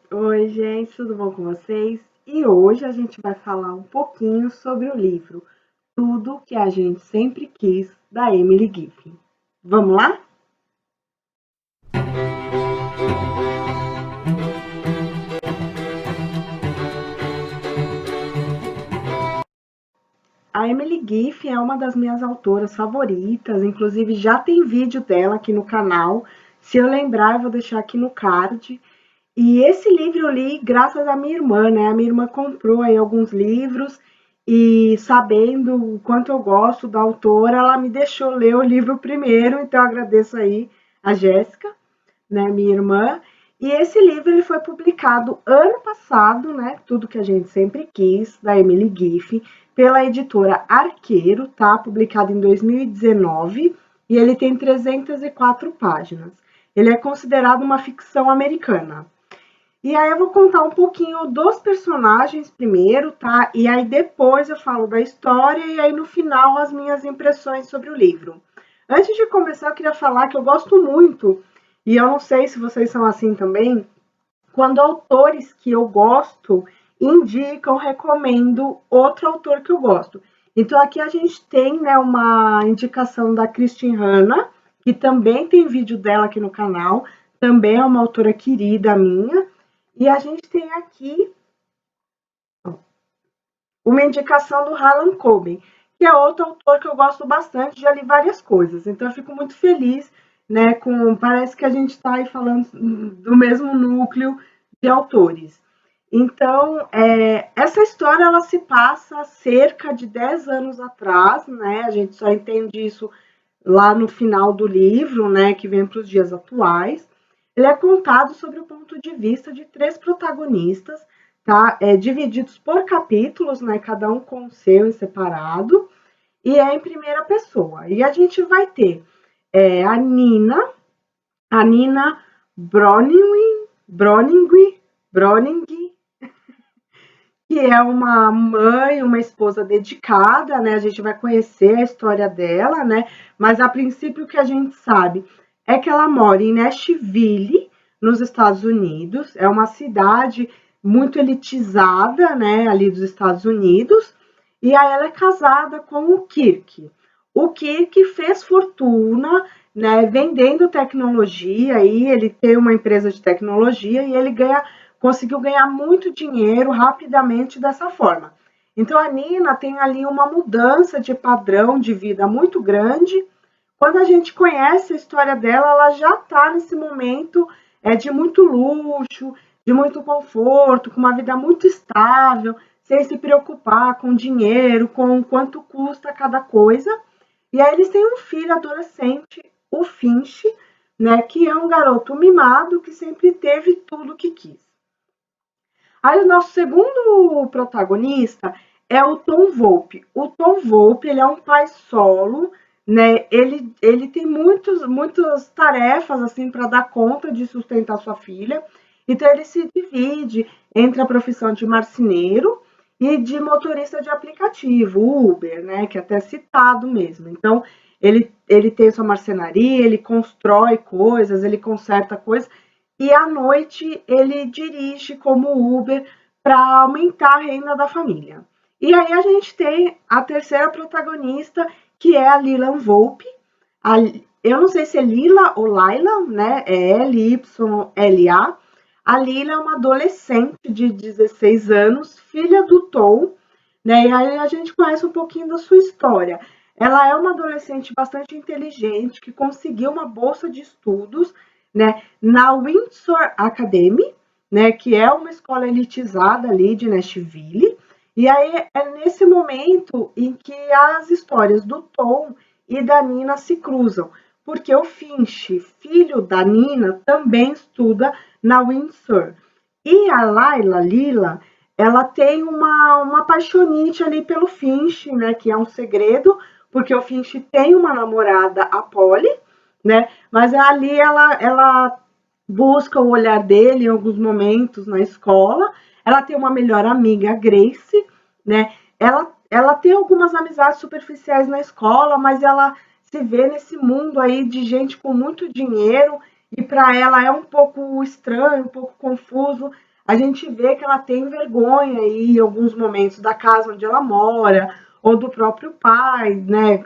Oi, gente, tudo bom com vocês? E hoje a gente vai falar um pouquinho sobre o livro Tudo que a gente sempre quis, da Emily Giffin. Vamos lá? A Emily Giffin é uma das minhas autoras favoritas, inclusive já tem vídeo dela aqui no canal. Se eu lembrar, eu vou deixar aqui no card. E esse livro eu li graças à minha irmã, né? A minha irmã comprou aí alguns livros e sabendo o quanto eu gosto da autora, ela me deixou ler o livro primeiro, então eu agradeço aí a Jéssica, né, minha irmã. E esse livro ele foi publicado ano passado, né? Tudo que a gente sempre quis, da Emily Giffin, pela editora Arqueiro, tá? Publicado em 2019 e ele tem 304 páginas. Ele é considerado uma ficção americana. E aí eu vou contar um pouquinho dos personagens primeiro, tá? E aí depois eu falo da história e aí no final as minhas impressões sobre o livro. Antes de começar, eu queria falar que eu gosto muito, e eu não sei se vocês são assim também, quando autores que eu gosto indicam, recomendo outro autor que eu gosto. Então aqui a gente tem, né, uma indicação da Christine Hanna, que também tem vídeo dela aqui no canal, também é uma autora querida minha. E a gente tem aqui uma indicação do Harlan Coben, que é outro autor que eu gosto bastante, já li várias coisas. Então eu fico muito feliz, né, com parece que a gente está aí falando do mesmo núcleo de autores. Então, essa história ela se passa cerca de 10 anos atrás, né? A gente só entende isso lá no final do livro, né, que vem para os dias atuais. Ele é contado sobre o ponto de vista de três protagonistas, tá? Divididos por capítulos, né, cada um com o seu em separado, e é em primeira pessoa. E a gente vai ter a Nina Broning, que é uma mãe, uma esposa dedicada, né? A gente vai conhecer a história dela, né? Mas a princípio o que a gente sabe é que ela mora em Nashville, nos Estados Unidos. É uma cidade muito elitizada, né? Ali dos Estados Unidos. E aí ela é casada com o Kirk. O Kirk fez fortuna, né? Vendendo tecnologia. E ele tem uma empresa de tecnologia e ele conseguiu ganhar muito dinheiro rapidamente dessa forma. Então a Nina tem ali uma mudança de padrão de vida muito grande. Quando a gente conhece a história dela, ela já está nesse momento de muito luxo, de muito conforto, com uma vida muito estável, sem se preocupar com dinheiro, com quanto custa cada coisa. E aí eles têm um filho adolescente, o Finch, né, que é um garoto mimado que sempre teve tudo que quis. Aí o nosso segundo protagonista é o Tom Volpe. O Tom Volpe, ele é um pai solo, né? Ele tem muitas tarefas assim para dar conta de sustentar sua filha. Então ele se divide entre a profissão de marceneiro e de motorista de aplicativo, Uber, né? Que é até citado mesmo. Então ele tem sua marcenaria, ele constrói coisas, ele conserta coisas e à noite ele dirige como Uber para aumentar a renda da família. E aí a gente tem a terceira protagonista, que é a Lilan Volpe. A, eu não sei se é Lila ou Laila, né? É L-Y-L-A. A Lila é uma adolescente de 16 anos, filha do Tom, né? E aí a gente conhece um pouquinho da sua história. Ela é uma adolescente bastante inteligente que conseguiu uma bolsa de estudos, né, na Windsor Academy, né, que é uma escola elitizada ali de Nashville. E aí é nesse momento em que as histórias do Tom e da Nina se cruzam, porque o Finch, filho da Nina, também estuda na Windsor. E a Lila, ela tem uma paixonite ali pelo Finch, né, que é um segredo, porque o Finch tem uma namorada, a Polly, né, mas ali ela busca o olhar dele em alguns momentos na escola. Ela tem uma melhor amiga, a Grace, né? Ela tem algumas amizades superficiais na escola, mas ela se vê nesse mundo aí de gente com muito dinheiro e para ela é um pouco estranho, um pouco confuso a gente vê que ela tem vergonha aí, em alguns momentos da casa onde ela mora, ou do próprio pai, né?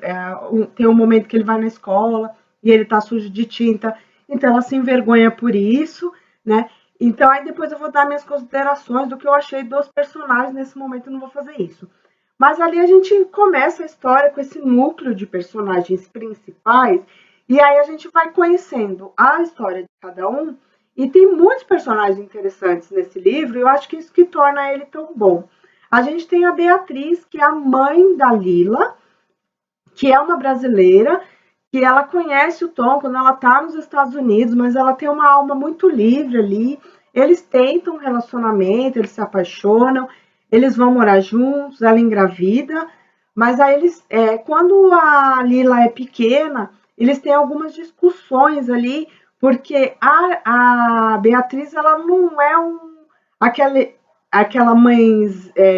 Tem um momento que ele vai na escola e ele tá sujo de tinta, então ela se envergonha por isso, né? Então aí depois eu vou dar minhas considerações do que eu achei dos personagens, nesse momento eu não vou fazer isso. Mas ali a gente começa a história com esse núcleo de personagens principais, e aí a gente vai conhecendo a história de cada um, e tem muitos personagens interessantes nesse livro, e eu acho que isso que torna ele tão bom. A gente tem a Beatriz, que é a mãe da Lila, que é uma brasileira, que ela conhece o Tom quando ela está nos Estados Unidos, mas ela tem uma alma muito livre ali. Eles tentam um relacionamento, eles se apaixonam, eles vão morar juntos, ela engravida, mas aí quando a Lila é pequena, eles têm algumas discussões ali, porque a Beatriz ela não é aquele, aquela mãe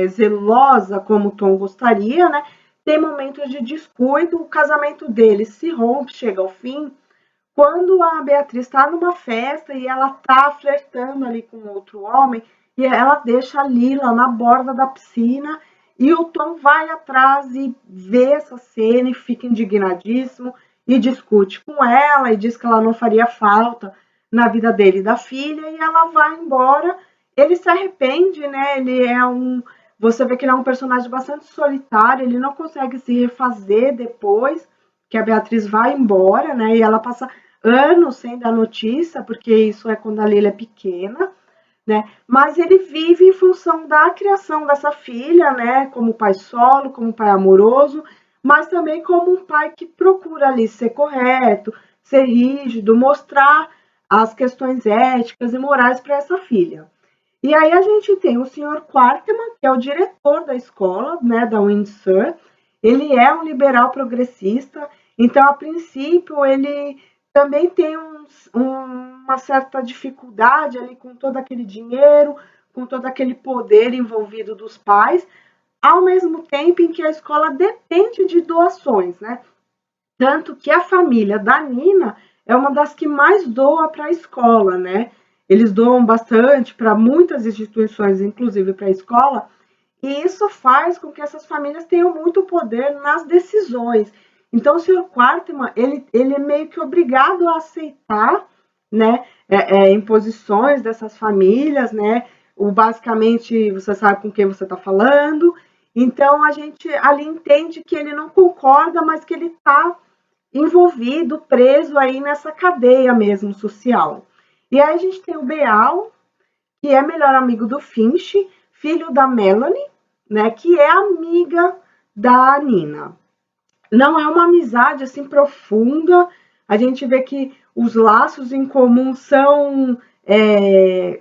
zelosa como o Tom gostaria, né? Tem momentos de descuido, o casamento deles se rompe, chega ao fim, quando a Beatriz está numa festa e ela está flertando ali com outro homem, e ela deixa a Lila na borda da piscina, e o Tom vai atrás e vê essa cena e fica indignadíssimo, e discute com ela, e diz que ela não faria falta na vida dele e da filha, e ela vai embora. Ele se arrepende, né? Ele é você vê que ele é um personagem bastante solitário, ele não consegue se refazer depois que a Beatriz vai embora, né? E ela passa anos sem dar notícia, porque isso é quando a Lila é pequena, né? Mas ele vive em função da criação dessa filha, né? Como pai solo, como pai amoroso, mas também como um pai que procura ali ser correto, ser rígido, mostrar as questões éticas e morais para essa filha. E aí a gente tem o Sr. Quarterman, que é o diretor da escola, né, da Windsor. Ele é um liberal progressista, então, a princípio, ele também tem uma certa dificuldade ali com todo aquele dinheiro, com todo aquele poder envolvido dos pais, ao mesmo tempo em que a escola depende de doações, né? Tanto que a família da Nina é uma das que mais doa para a escola, né? Eles doam bastante para muitas instituições, inclusive para a escola, e isso faz com que essas famílias tenham muito poder nas decisões. Então, o Sr. Quartman, ele é meio que obrigado a aceitar, né, imposições dessas famílias, né, basicamente você sabe com quem você está falando, então a gente ali entende que ele não concorda, mas que ele está envolvido, preso aí nessa cadeia mesmo social. E aí a gente tem o Beal, que é melhor amigo do Finch, filho da Melanie, né, que é amiga da Nina. Não é uma amizade assim profunda, a gente vê que os laços em comum são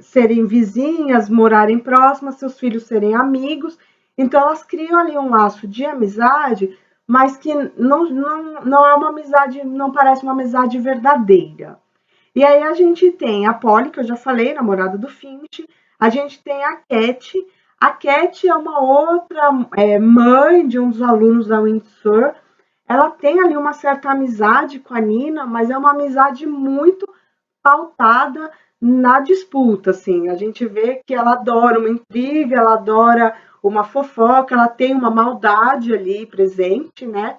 serem vizinhas, morarem próximas, seus filhos serem amigos, então elas criam ali um laço de amizade, mas que não é uma amizade, não parece uma amizade verdadeira. E aí a gente tem a Polly, que eu já falei, namorada do Finch. A gente tem a Cat. A Cat é uma outra mãe de um dos alunos da Windsor. Ela tem ali uma certa amizade com a Nina, mas é uma amizade muito pautada na disputa, assim. A gente vê que ela adora uma intriga, ela adora uma fofoca, ela tem uma maldade ali presente, né?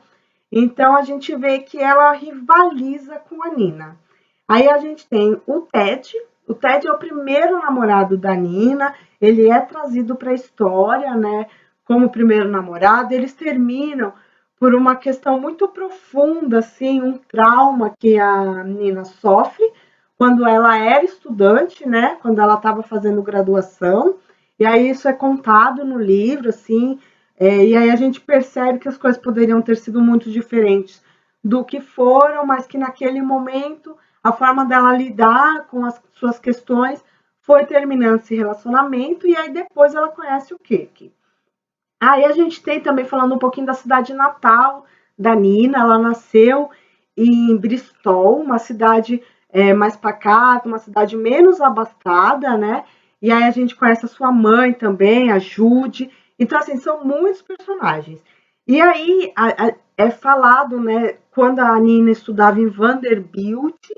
Então a gente vê que ela rivaliza com a Nina. Aí a gente tem o Ted. O Ted é o primeiro namorado da Nina. Ele é trazido para a história, né? Como primeiro namorado. Eles terminam por uma questão muito profunda, assim, um trauma que a Nina sofre quando ela era estudante, né? Quando ela estava fazendo graduação. E aí isso é contado no livro, assim. E aí a gente percebe que as coisas poderiam ter sido muito diferentes do que foram, mas que naquele momento a forma dela lidar com as suas questões foi terminando esse relacionamento, e aí depois ela conhece o Kirk. Aí a gente tem também, falando um pouquinho da cidade natal da Nina, ela nasceu em Bristol, uma cidade mais pacata, uma cidade menos abastada, né? E aí a gente conhece a sua mãe também, a Judy. Então, assim, são muitos personagens. E aí é falado, né, quando a Nina estudava em Vanderbilt,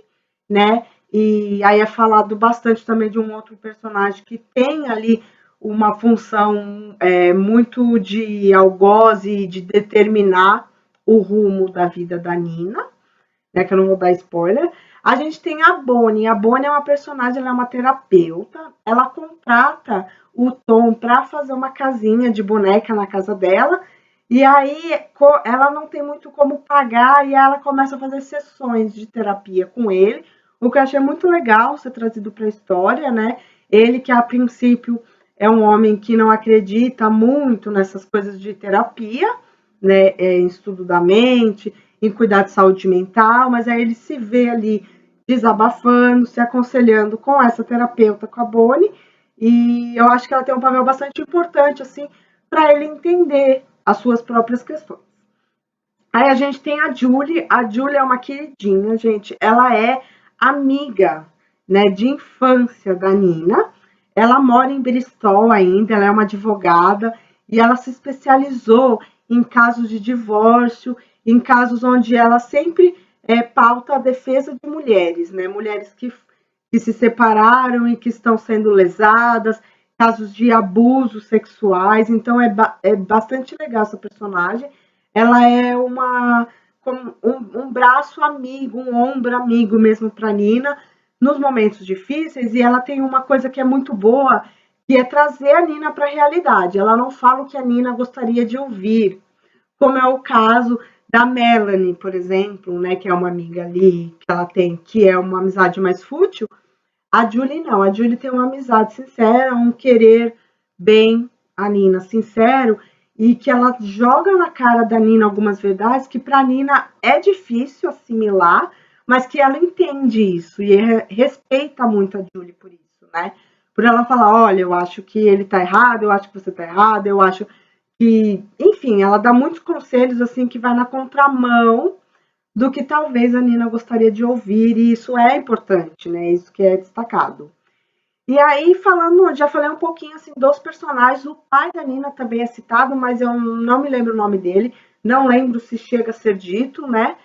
né? E aí é falado bastante também de um outro personagem que tem ali uma função muito de algoz e de determinar o rumo da vida da Nina, né, que eu não vou dar spoiler. A gente tem a Bonnie. A Bonnie é uma personagem, ela é uma terapeuta. Ela contrata o Tom para fazer uma casinha de boneca na casa dela. E aí ela não tem muito como pagar e ela começa a fazer sessões de terapia com ele. O que eu achei muito legal ser trazido para a história, né? Ele que a princípio é um homem que não acredita muito nessas coisas de terapia, né? Em estudo da mente, em cuidar de saúde mental, mas aí ele se vê ali desabafando, se aconselhando com essa terapeuta, com a Bonnie, e eu acho que ela tem um papel bastante importante, assim, para ele entender as suas próprias questões. Aí a gente tem a Julie é uma queridinha, gente, ela é amiga, né, de infância da Nina, ela mora em Bristol ainda, ela é uma advogada, e ela se especializou em casos de divórcio, em casos onde ela sempre pauta a defesa de mulheres, né, mulheres que se separaram e que estão sendo lesadas, casos de abusos sexuais, então é bastante legal essa personagem. Ela é um braço amigo, um ombro amigo mesmo para Nina nos momentos difíceis, e ela tem uma coisa que é muito boa, que é trazer a Nina para a realidade. Ela não fala o que a Nina gostaria de ouvir, como é o caso da Melanie, por exemplo, né, que é uma amiga ali que ela tem, que é uma amizade mais fútil. A Julie não, a Julie tem uma amizade sincera, um querer bem a Nina sincero, e que ela joga na cara da Nina algumas verdades que para a Nina é difícil assimilar, mas que ela entende isso e respeita muito a Julie por isso, né? Por ela falar, olha, eu acho que ele tá errado, eu acho que você tá errado, eu acho que, enfim, ela dá muitos conselhos assim que vai na contramão do que talvez a Nina gostaria de ouvir, e isso é importante, né? Isso que é destacado. E aí, falando, já falei um pouquinho assim dos personagens, o pai da Nina também é citado, mas eu não me lembro o nome dele, não lembro se chega a ser dito, né?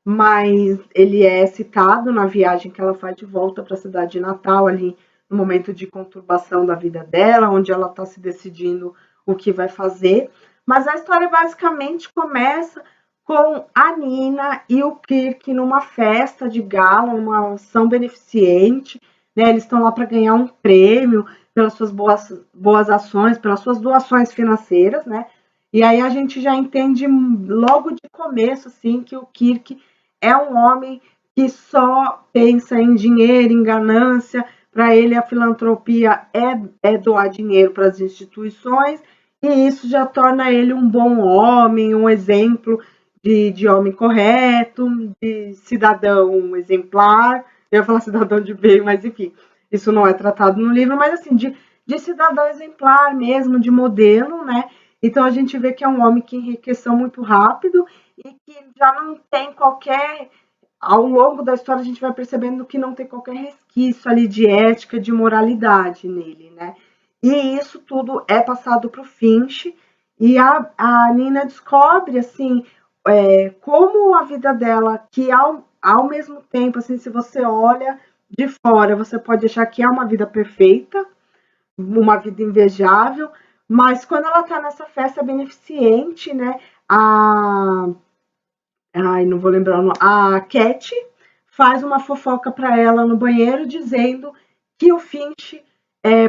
Mas ele é citado na viagem que ela faz de volta para a cidade de Natal, ali no momento de conturbação da vida dela, onde ela está se decidindo o que vai fazer. Mas a história basicamente começa com a Nina e o Kirk numa festa de gala, uma ação beneficente, né? Eles estão lá para ganhar um prêmio pelas suas boas ações, pelas suas doações financeiras, né? E aí a gente já entende logo de começo, assim, que o Kirk é um homem que só pensa em dinheiro, em ganância. Para ele, a filantropia é doar dinheiro para as instituições, e isso já torna ele um bom homem, um exemplo de homem correto, de cidadão exemplar. Eu ia falar cidadão de bem, mas enfim, isso não é tratado no livro, mas assim, de cidadão exemplar mesmo, de modelo, né? Então a gente vê que é um homem que enriqueceu muito rápido e que já não tem qualquer. Ao longo da história, a gente vai percebendo que não tem qualquer resquício ali de ética, de moralidade nele, né? E isso tudo é passado para o Finch, e a Nina descobre, assim, como a vida dela, que ao mesmo tempo, assim, se você olha de fora, você pode achar que é uma vida perfeita, uma vida invejável, mas quando ela está nessa festa beneficente, né, ai, não vou lembrar o nome, a Cat faz uma fofoca para ela no banheiro dizendo que o Finch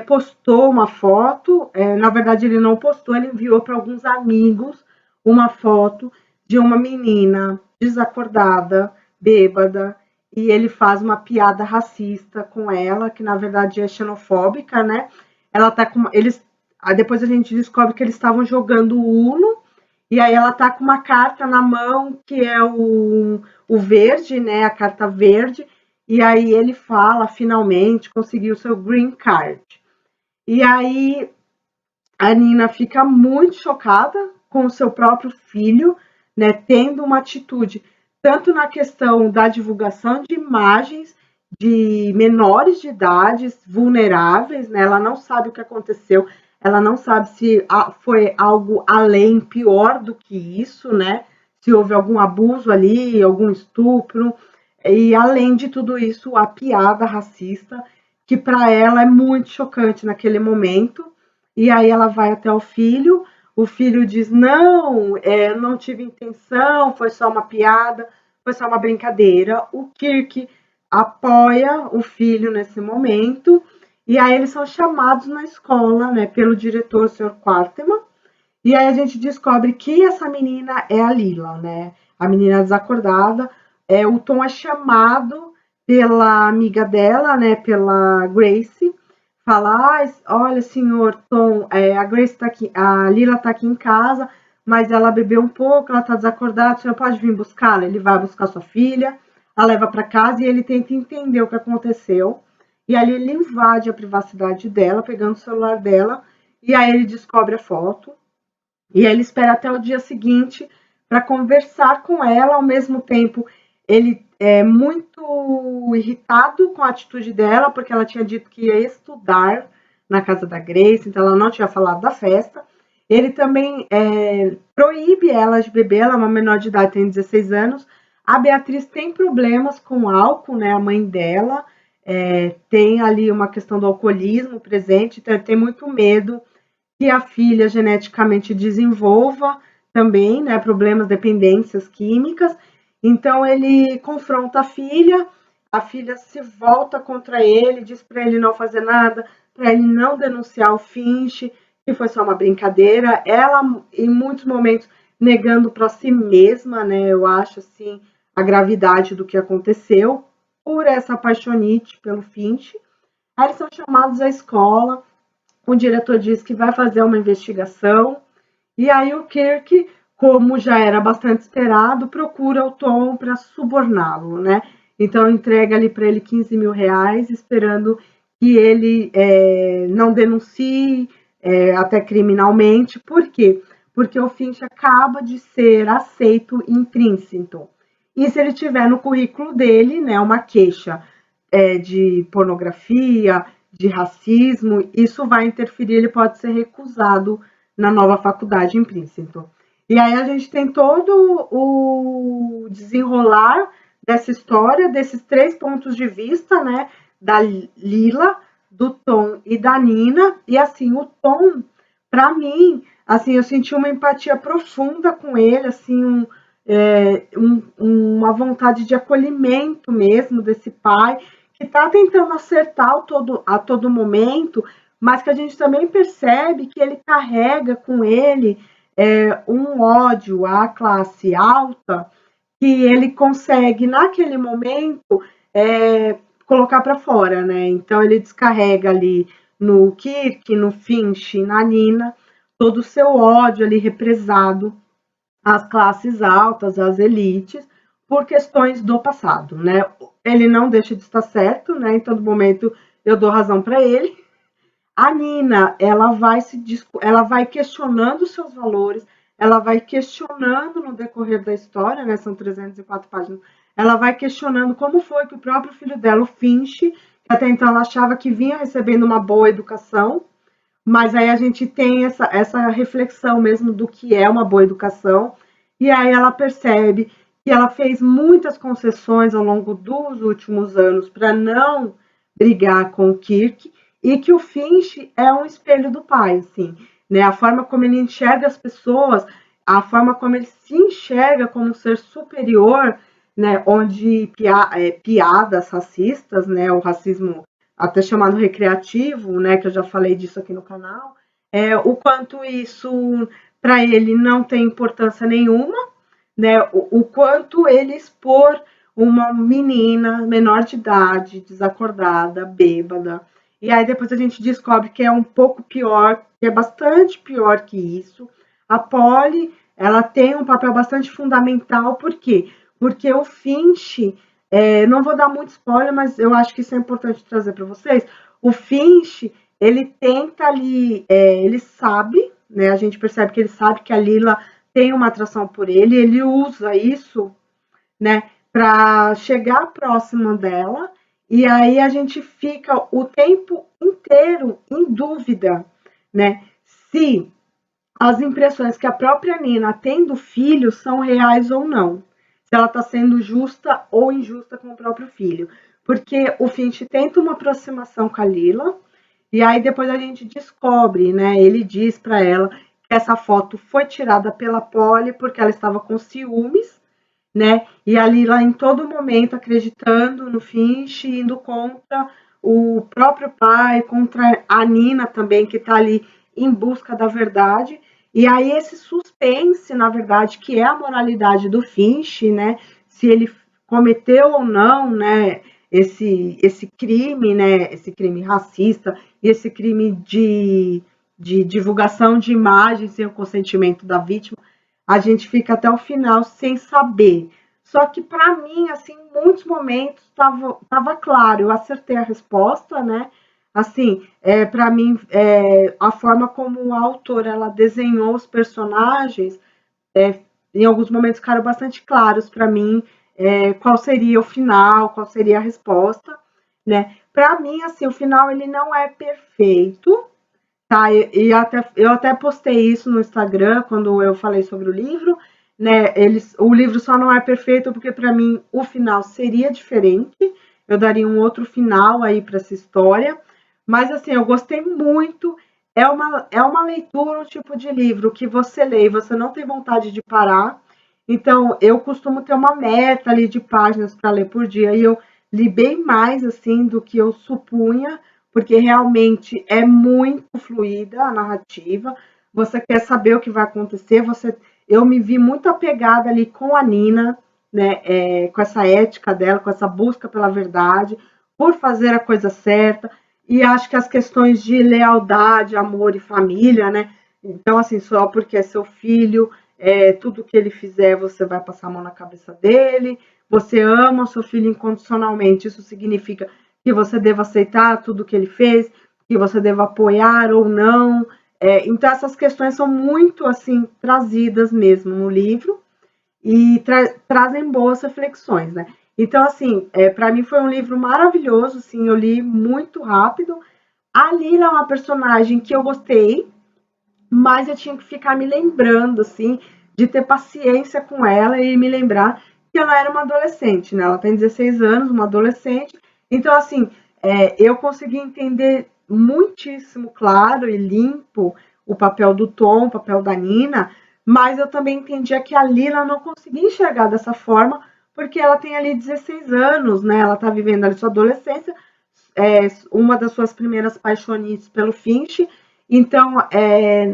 postou uma foto, na verdade ele não postou, ele enviou para alguns amigos uma foto de uma menina desacordada, bêbada, e ele faz uma piada racista com ela, que na verdade é xenofóbica, né? Ela tá com eles, depois a gente descobre que eles estavam jogando Uno, e aí ela tá com uma carta na mão que é o verde, né? A carta verde. E aí ele fala, finalmente, conseguiu seu green card. E aí a Nina fica muito chocada com o seu próprio filho, né? Tendo uma atitude, tanto na questão da divulgação de imagens de menores de idades vulneráveis, né? Ela não sabe o que aconteceu, ela não sabe se foi algo além, pior do que isso, né? Se houve algum abuso ali, algum estupro. E além de tudo isso, a piada racista, que para ela é muito chocante naquele momento. E aí ela vai até o filho diz: Não, não tive intenção, foi só uma piada, foi só uma brincadeira. O Kirk apoia o filho nesse momento, e aí eles são chamados na escola, né, pelo diretor, o Sr. Quarterman, e aí a gente descobre que essa menina é a Lila, né? A menina desacordada. O Tom é chamado pela amiga dela, né? Pela Grace. Fala, olha, senhor Tom, a Grace tá aqui, a Lila tá aqui em casa, mas ela bebeu um pouco, ela tá desacordada, o senhor pode vir buscá-la? Ele vai buscar sua filha, a leva para casa e ele tenta entender o que aconteceu. E ali ele invade a privacidade dela, pegando o celular dela, e aí ele descobre a foto. E ele espera até o dia seguinte para conversar com ela. Ao mesmo tempo, ele é muito irritado com a atitude dela, porque ela tinha dito que ia estudar na casa da Grace, então ela não tinha falado da festa. Ele também proíbe ela de beber, ela é uma menor de idade, tem 16 anos. A Beatriz tem problemas com álcool, né? A mãe dela tem ali uma questão do alcoolismo presente, então ele tem muito medo que a filha geneticamente desenvolva também, né, problemas, dependências químicas. Então ele confronta a filha se volta contra ele, diz para ele não fazer nada, para ele não denunciar o Finch, que foi só uma brincadeira. Ela, em muitos momentos, negando para si mesma, né, eu acho assim, a gravidade do que aconteceu por essa paixonite pelo Finch. Aí eles são chamados à escola, o diretor diz que vai fazer uma investigação, e aí o Kirk, como já era bastante esperado, procura o Tom para suborná-lo, né? Então entrega ali para ele 15 mil reais, esperando que ele não denuncie até criminalmente. Por quê? Porque o Finch acaba de ser aceito em Princeton. E se ele tiver no currículo dele, né, uma queixa de pornografia, de racismo, isso vai interferir, ele pode ser recusado na nova faculdade em Princeton. E aí a gente tem todo o desenrolar dessa história, desses três pontos de vista, né, da Lila, do Tom e da Nina, e assim, o Tom, para mim, assim, eu senti uma empatia profunda com ele, assim, uma vontade de acolhimento mesmo desse pai, que está tentando acertar a todo momento, mas que a gente também percebe que ele carrega com ele um ódio à classe alta que ele consegue, naquele momento, colocar para fora, né? Então ele descarrega ali no Kirk, no Finch, na Nina, todo o seu ódio ali represado às classes altas, às elites, por questões do passado, né? Ele não deixa de estar certo, né? Em todo momento eu dou razão para ele. A Nina, ela vai questionando seus valores, ela vai questionando no decorrer da história, né? São 304 páginas. Ela vai questionando como foi que o próprio filho dela, o Finch, que até então ela achava que vinha recebendo uma boa educação, mas aí a gente tem essa reflexão mesmo do que é uma boa educação, e aí ela percebe que ela fez muitas concessões ao longo dos últimos anos para não brigar com o Kirk, e que o Finch é um espelho do pai, assim, né? A forma como ele enxerga as pessoas, a forma como ele se enxerga como um ser superior, né? Onde piadas racistas, né? O racismo até chamado recreativo, né, que eu já falei disso aqui no canal, o quanto isso para ele não tem importância nenhuma, né, o quanto ele expor uma menina menor de idade, desacordada, bêbada, e aí depois a gente descobre que é um pouco pior, que é bastante pior que isso. A Polly, ela tem um papel bastante fundamental, por quê? Porque o Finch, não vou dar muito spoiler, mas eu acho que isso é importante trazer para vocês. O Finch, ele tenta ali, ele sabe, né? A gente percebe que ele sabe que a Lila tem uma atração por ele, ele usa isso, né, para chegar próximo dela, e aí a gente fica o tempo inteiro em dúvida, né, se as impressões que a própria Nina tem do filho são reais ou não. se ela está sendo justa ou injusta com o próprio filho. Porque o Finch tenta uma aproximação com a Lila, e aí depois a gente descobre, né? Ele diz para ela que essa foto foi tirada pela Polly porque ela estava com ciúmes, né? E a Lila em todo momento acreditando no Finch, indo contra o próprio pai, contra a Nina também, que está ali em busca da verdade. E aí esse suspense, na verdade, que é a moralidade do Finch, né? Se ele cometeu ou não, né? Esse crime, né? Esse crime racista e esse crime de divulgação de imagens sem o consentimento da vítima, a gente fica até o final sem saber. Só que para mim, assim, em muitos momentos tava claro, eu acertei a resposta, né? Assim, para mim, a forma como a autora ela desenhou os personagens, em alguns momentos ficaram bastante claros para mim qual seria o final, qual seria a resposta, né? Para mim, assim, o final ele não é perfeito, tá? Eu até postei isso no Instagram quando eu falei sobre o livro, né? O livro só não é perfeito porque para mim o final seria diferente. Eu daria um outro final aí para essa história, mas assim eu gostei muito. É uma leitura, um tipo de livro que você lê e você não tem vontade de parar. Então eu costumo ter uma meta ali de páginas para ler por dia e eu li bem mais assim do que eu supunha, porque realmente é muito fluida a narrativa. Você quer saber o que vai acontecer. Eu me vi muito apegada ali com a Nina, né? Com essa ética dela, com essa busca pela verdade, por fazer a coisa certa. E acho que as questões de lealdade, amor e família, né? Então, assim, só porque é seu filho, tudo que ele fizer, você vai passar a mão na cabeça dele. Você ama o seu filho incondicionalmente. Isso significa que você deva aceitar tudo que ele fez, que você deva apoiar ou não. Então essas questões são muito assim trazidas mesmo no livro e trazem boas reflexões, né? Então assim, para mim foi um livro maravilhoso, assim, eu li muito rápido. A Lila é uma personagem que eu gostei, mas eu tinha que ficar me lembrando assim de ter paciência com ela e me lembrar que ela era uma adolescente, né? Ela tem 16 anos, uma adolescente. Então, assim, eu consegui entender muitíssimo claro e limpo o papel do Tom, o papel da Nina, mas eu também entendia que a Lila não conseguia enxergar dessa forma, porque ela tem ali 16 anos, né? Ela tá vivendo ali sua adolescência, uma das suas primeiras paixonites pelo Finch, então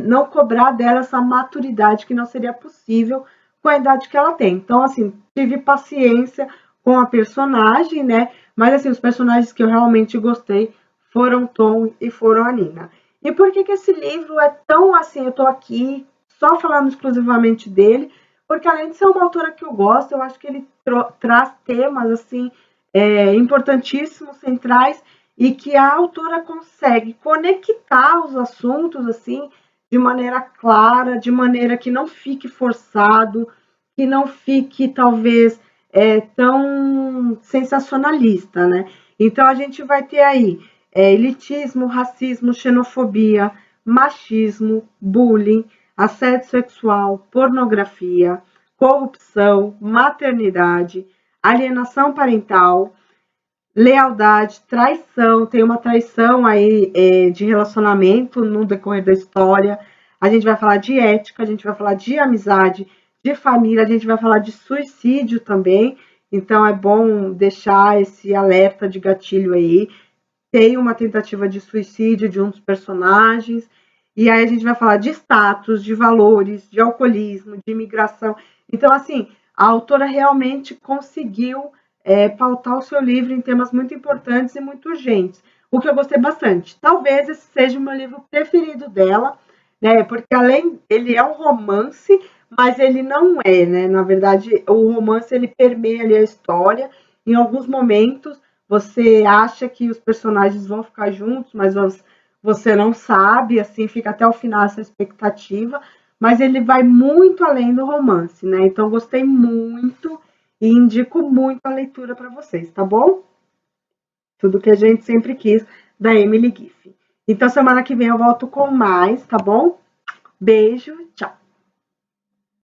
não cobrar dela essa maturidade que não seria possível com a idade que ela tem. Então, assim, tive paciência com a personagem, né? Mas, assim, os personagens que eu realmente gostei foram Tom e foram a Nina. E por que esse livro é tão, assim, eu tô aqui só falando exclusivamente dele, porque além de ser uma autora que eu gosto, eu acho que ele traz temas, assim, importantíssimos, centrais, e que a autora consegue conectar os assuntos, assim, de maneira clara, de maneira que não fique forçado, que não fique, talvez, tão sensacionalista, né? Então, a gente vai ter aí elitismo, racismo, xenofobia, machismo, bullying, assédio sexual, pornografia, corrupção, maternidade, alienação parental, lealdade, traição, tem uma traição aí de relacionamento no decorrer da história. A gente vai falar de ética, a gente vai falar de amizade, de família, a gente vai falar de suicídio também. Então é bom deixar esse alerta de gatilho aí. Tem uma tentativa de suicídio de um dos personagens. E aí a gente vai falar de status, de valores, de alcoolismo, de imigração. Então, assim, a autora realmente conseguiu pautar o seu livro em temas muito importantes e muito urgentes, o que eu gostei bastante. Talvez esse seja o meu livro preferido dela, né? Porque ele é um romance, mas ele não é, né? Na verdade, o romance ele permeia ali a história. Em alguns momentos você acha que os personagens vão ficar juntos, mas você não sabe, assim, fica até o final essa expectativa, mas ele vai muito além do romance, né? Então gostei muito e indico muito a leitura para vocês, tá bom? Tudo que a gente sempre quis da Emily Giff. Então semana que vem eu volto com mais, tá bom? Beijo, tchau.